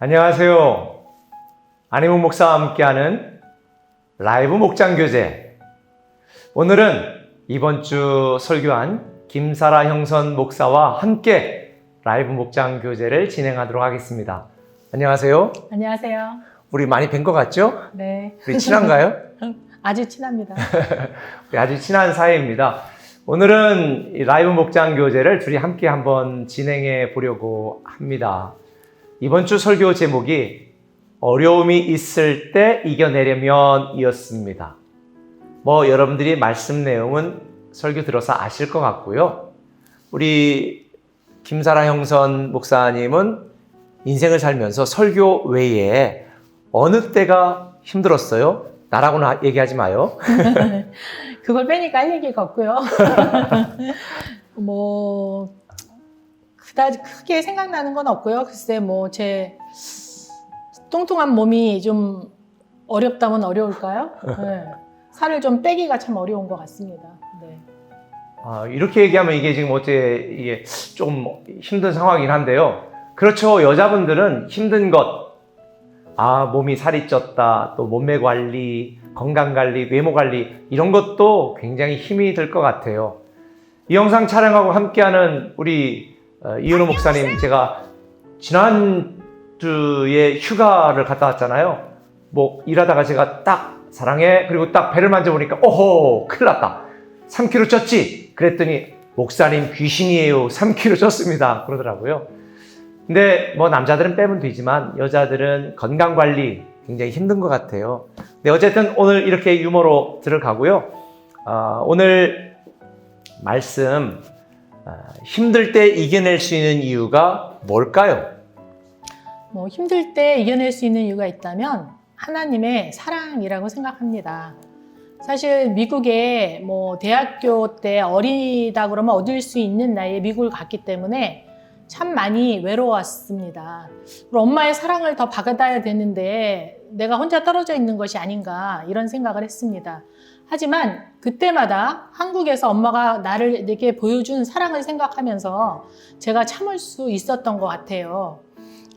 안녕하세요. 안희문 목사와 함께하는 라이브 목장교제. 오늘은 이번 주 설교한 김사라 형선 목사와 함께 라이브 목장교제를 진행하도록 하겠습니다. 안녕하세요. 안녕하세요. 우리 많이 뵌 것 같죠? 네. 우리 친한가요? 아주 친합니다. 우리 아주 친한 사이입니다. 오늘은 이 라이브 목장교제를 둘이 함께 한번 진행해 보려고 합니다. 이번 주 설교 제목이 어려움이 있을 때 이겨내려면 이었습니다. 여러분들이 말씀 내용은 설교 들어서 아실 것 같고요. 우리 김사라 형선 목사님은 인생을 살면서 설교 외에 어느 때가 힘들었어요? 나라고는 얘기하지 마요. 그걸 빼니까 할 얘기가 없고요. 그다지 크게 생각나는 건 없고요. 글쎄 제 뚱뚱한 몸이 좀 어렵다면 어려울까요? 네. 살을 좀 빼기가 참 어려운 것 같습니다. 네. 이렇게 얘기하면 이게 지금 이게 좀 힘든 상황이긴 한데요. 그렇죠. 여자분들은 힘든 것, 몸이 살이 쪘다, 또 몸매 관리, 건강 관리, 외모 관리 이런 것도 굉장히 힘이 들 것 같아요. 이 영상 촬영하고 함께하는 우리 이은호 목사님, 제가 지난주에 휴가를 갔다 왔잖아요. 일하다가 제가 딱 사랑해, 그리고 딱 배를 만져보니까 오호, 큰일 났다. 3kg 쪘지? 그랬더니 목사님 귀신이에요. 3kg 쪘습니다. 그러더라고요. 근데 남자들은 빼면 되지만 여자들은 건강관리 굉장히 힘든 것 같아요. 근데 어쨌든 오늘 이렇게 유머로 들어가고요. 오늘 말씀, 힘들 때 이겨낼 수 있는 이유가 뭘까요? 힘들 때 이겨낼 수 있는 이유가 있다면 하나님의 사랑이라고 생각합니다. 사실 미국에 대학교 때 어리다 그러면 얻을 수 있는 나이에 미국을 갔기 때문에 참 많이 외로웠습니다. 엄마의 사랑을 더 받아야 되는데 내가 혼자 떨어져 있는 것이 아닌가 이런 생각을 했습니다. 하지만 그때마다 한국에서 엄마가 나를 내게 보여준 사랑을 생각하면서 제가 참을 수 있었던 것 같아요.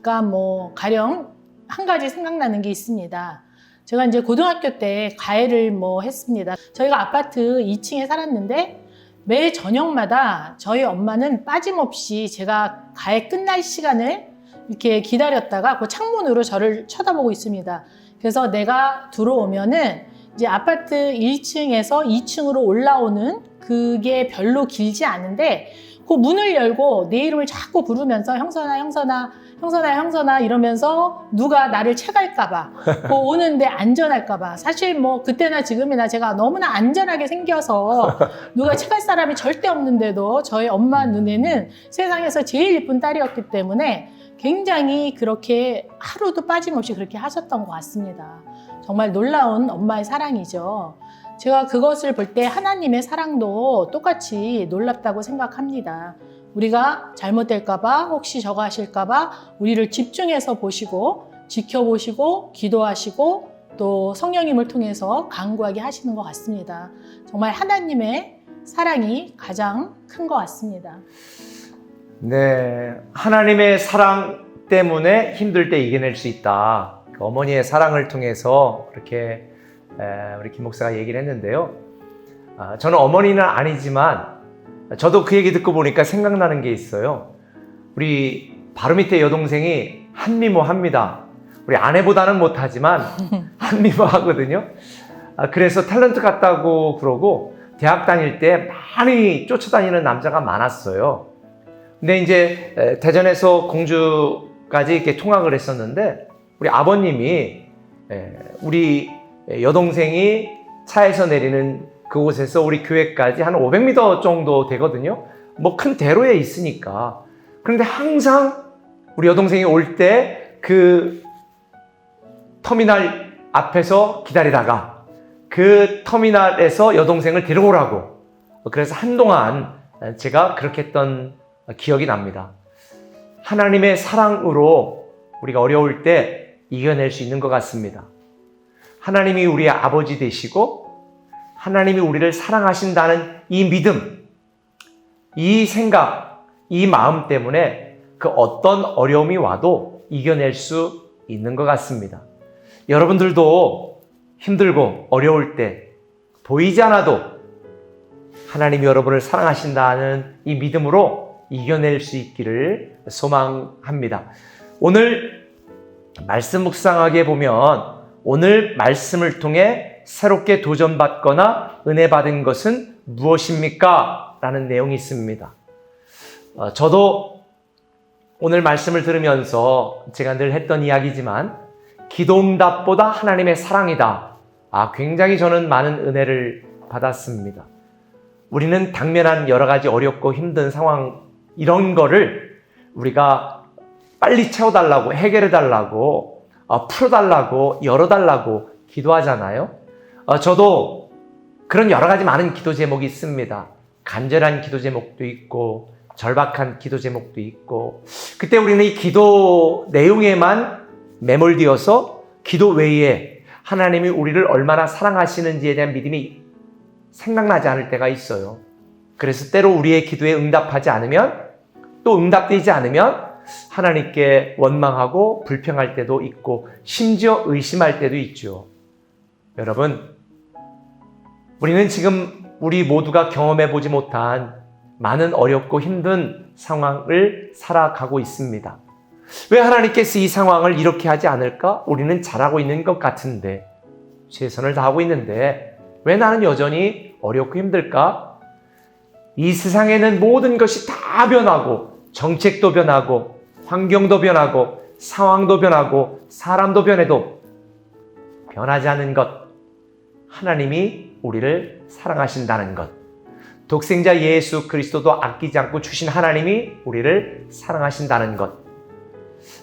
그러니까 가령 한 가지 생각나는 게 있습니다. 제가 이제 고등학교 때 과외를 했습니다. 저희가 아파트 2층에 살았는데 매 저녁마다 저희 엄마는 빠짐없이 제가 과외 끝날 시간을 이렇게 기다렸다가 그 창문으로 저를 쳐다보고 있습니다. 그래서 내가 들어오면은 이제 아파트 1층에서 2층으로 올라오는 그게 별로 길지 않은데 그 문을 열고 내 이름을 자꾸 부르면서 형선아, 형선아, 형선아, 형선아 이러면서 누가 나를 채갈까봐 오는데 안전할까봐 사실 그때나 지금이나 제가 너무나 안전하게 생겨서 누가 채갈 사람이 절대 없는데도 저희 엄마 눈에는 세상에서 제일 예쁜 딸이었기 때문에 굉장히 그렇게 하루도 빠짐없이 그렇게 하셨던 것 같습니다. 정말 놀라운 엄마의 사랑이죠. 제가 그것을 볼 때 하나님의 사랑도 똑같이 놀랍다고 생각합니다. 우리가 잘못될까봐, 혹시 저거 하실까봐 우리를 집중해서 보시고, 지켜보시고, 기도하시고, 또 성령님을 통해서 간구하게 하시는 것 같습니다. 정말 하나님의 사랑이 가장 큰 것 같습니다. 네, 하나님의 사랑 때문에 힘들 때 이겨낼 수 있다. 어머니의 사랑을 통해서 그렇게 우리 김 목사가 얘기를 했는데요. 저는 어머니는 아니지만 저도 그 얘기 듣고 보니까 생각나는 게 있어요. 우리 바로 밑에 여동생이 한미모합니다. 우리 아내보다는 못하지만 한미모하거든요. 그래서 탤런트 같다고 그러고 대학 다닐 때 많이 쫓아다니는 남자가 많았어요. 근데 이제 대전에서 공주까지 이렇게 통학을 했었는데 우리 아버님이 우리 여동생이 차에서 내리는 그곳에서 우리 교회까지 한 500m 정도 되거든요. 큰 대로에 있으니까. 그런데 항상 우리 여동생이 올 때 그 터미널 앞에서 기다리다가 그 터미널에서 여동생을 데려오라고. 그래서 한동안 제가 그렇게 했던 기억이 납니다. 하나님의 사랑으로 우리가 어려울 때 이겨낼 수 있는 것 같습니다. 하나님이 우리의 아버지 되시고 하나님이 우리를 사랑하신다는 이 믿음, 이 생각, 이 마음 때문에 그 어떤 어려움이 와도 이겨낼 수 있는 것 같습니다. 여러분들도 힘들고 어려울 때 보이지 않아도 하나님이 여러분을 사랑하신다는 이 믿음으로 이겨낼 수 있기를 소망합니다. 오늘 말씀 묵상하게 보면 오늘 말씀을 통해 새롭게 도전받거나 은혜 받은 것은 무엇입니까? 라는 내용이 있습니다. 저도 오늘 말씀을 들으면서 제가 늘 했던 이야기지만 기도응답보다 하나님의 사랑이다. 굉장히 저는 많은 은혜를 받았습니다. 우리는 당면한 여러 가지 어렵고 힘든 상황 이런 거를 우리가 빨리 채워달라고 해결해달라고 풀어달라고 열어달라고 기도하잖아요. 저도 그런 여러 가지 많은 기도 제목이 있습니다. 간절한 기도 제목도 있고 절박한 기도 제목도 있고 그때 우리는 이 기도 내용에만 매몰되어서 기도 외에 하나님이 우리를 얼마나 사랑하시는지에 대한 믿음이 생각나지 않을 때가 있어요. 그래서 때로 우리의 기도에 응답하지 않으면 또 응답되지 않으면 하나님께 원망하고 불평할 때도 있고 심지어 의심할 때도 있죠. 여러분, 우리는 지금 우리 모두가 경험해 보지 못한 많은 어렵고 힘든 상황을 살아가고 있습니다. 왜 하나님께서 이 상황을 이렇게 하지 않을까? 우리는 잘하고 있는 것 같은데, 최선을 다하고 있는데 왜 나는 여전히 어렵고 힘들까? 이 세상에는 모든 것이 다 변하고 정책도 변하고 환경도 변하고 상황도 변하고 사람도 변해도 변하지 않는 것, 하나님이 우리를 사랑하신다는 것, 독생자 예수 그리스도도 아끼지 않고 주신 하나님이 우리를 사랑하신다는 것.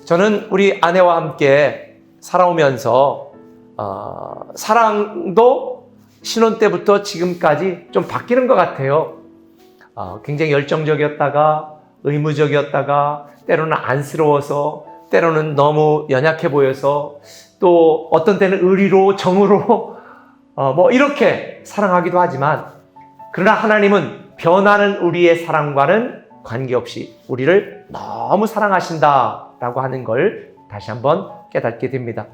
저는 우리 아내와 함께 살아오면서 사랑도 신혼 때부터 지금까지 좀 바뀌는 것 같아요. 굉장히 열정적이었다가 의무적이었다가 때로는 안쓰러워서 때로는 너무 연약해 보여서 또 어떤 때는 의리로 정으로 이렇게 사랑하기도 하지만 그러나 하나님은 변하는 우리의 사랑과는 관계없이 우리를 너무 사랑하신다라고 하는 걸 다시 한번 깨닫게 됩니다.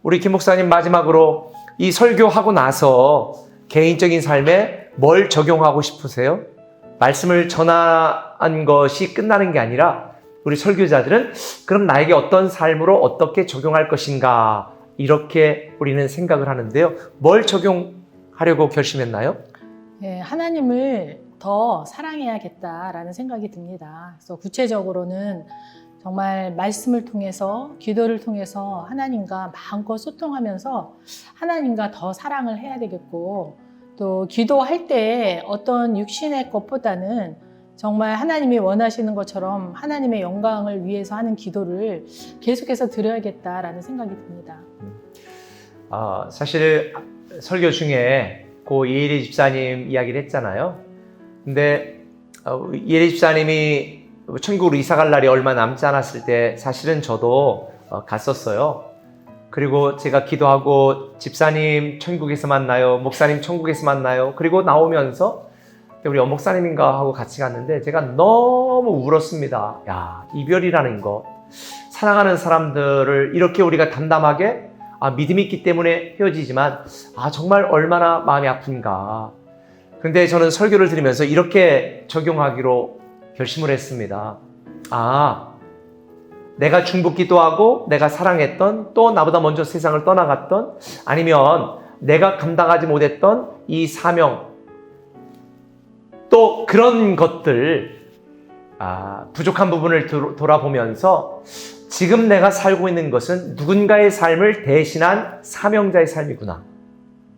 우리 김 목사님 마지막으로 이 설교하고 나서 개인적인 삶에 뭘 적용하고 싶으세요? 말씀을 전한 것이 끝나는 게 아니라 우리 설교자들은 그럼 나에게 어떤 삶으로 어떻게 적용할 것인가 이렇게 우리는 생각을 하는데요. 뭘 적용하려고 결심했나요? 네, 하나님을 더 사랑해야겠다라는 생각이 듭니다. 그래서 구체적으로는 정말 말씀을 통해서 기도를 통해서 하나님과 마음껏 소통하면서 하나님과 더 사랑을 해야 되겠고 또 기도할 때 어떤 육신의 것보다는 정말 하나님이 원하시는 것처럼 하나님의 영광을 위해서 하는 기도를 계속해서 드려야겠다라는 생각이 듭니다. 사실 설교 중에 고 이혜리 집사님 이야기를 했잖아요. 근데 이혜리 집사님이 천국으로 이사 갈 날이 얼마 남지 않았을 때 사실은 저도 갔었어요. 그리고 제가 기도하고 집사님 천국에서 만나요, 목사님 천국에서 만나요. 그리고 나오면서 우리 엄목사님인가 하고 같이 갔는데 제가 너무 울었습니다. 야, 이별이라는 거, 사랑하는 사람들을 이렇게 우리가 담담하게 믿음이 있기 때문에 헤어지지만 정말 얼마나 마음이 아픈가. 근데 저는 설교를 들으면서 이렇게 적용하기로 결심을 했습니다. 내가 중보기도 하고 내가 사랑했던 또 나보다 먼저 세상을 떠나갔던 아니면 내가 감당하지 못했던 이 사명 또 그런 것들 부족한 부분을 돌아보면서 지금 내가 살고 있는 것은 누군가의 삶을 대신한 사명자의 삶이구나.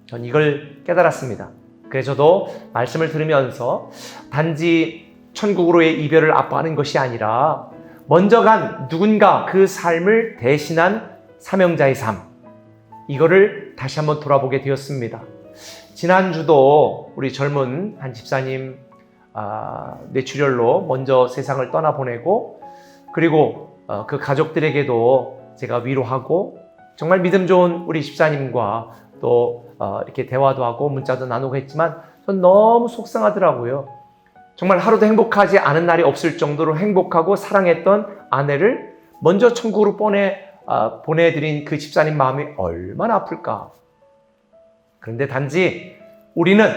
전 이걸 깨달았습니다. 그래서 저도 말씀을 들으면서 단지 천국으로의 이별을 아파하는 것이 아니라 먼저 간 누군가 그 삶을 대신한 사명자의 삶, 이거를 다시 한번 돌아보게 되었습니다. 지난주도 우리 젊은 한 집사님 뇌출혈로 먼저 세상을 떠나보내고 그리고 그 가족들에게도 제가 위로하고 정말 믿음 좋은 우리 집사님과 또 이렇게 대화도 하고 문자도 나누고 했지만 전 너무 속상하더라고요. 정말 하루도 행복하지 않은 날이 없을 정도로 행복하고 사랑했던 아내를 먼저 천국으로 보내드린 그 집사님 마음이 얼마나 아플까. 그런데 단지 우리는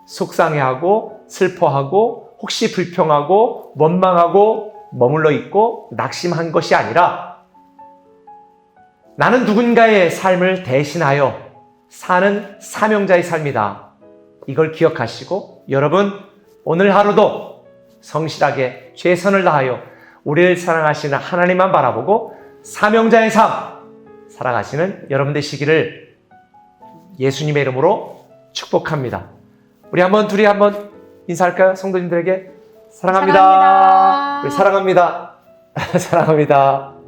속상해하고 슬퍼하고 혹시 불평하고 원망하고 머물러 있고 낙심한 것이 아니라 나는 누군가의 삶을 대신하여 사는 사명자의 삶이다. 이걸 기억하시고 여러분 오늘 하루도 성실하게 최선을 다하여 우리를 사랑하시는 하나님만 바라보고 사명자의 삶 살아가시는 여러분 되시기를 예수님의 이름으로 축복합니다. 우리 둘이 한번 인사할까요? 성도님들에게 사랑합니다. 사랑합니다. 우리 사랑합니다. 사랑합니다.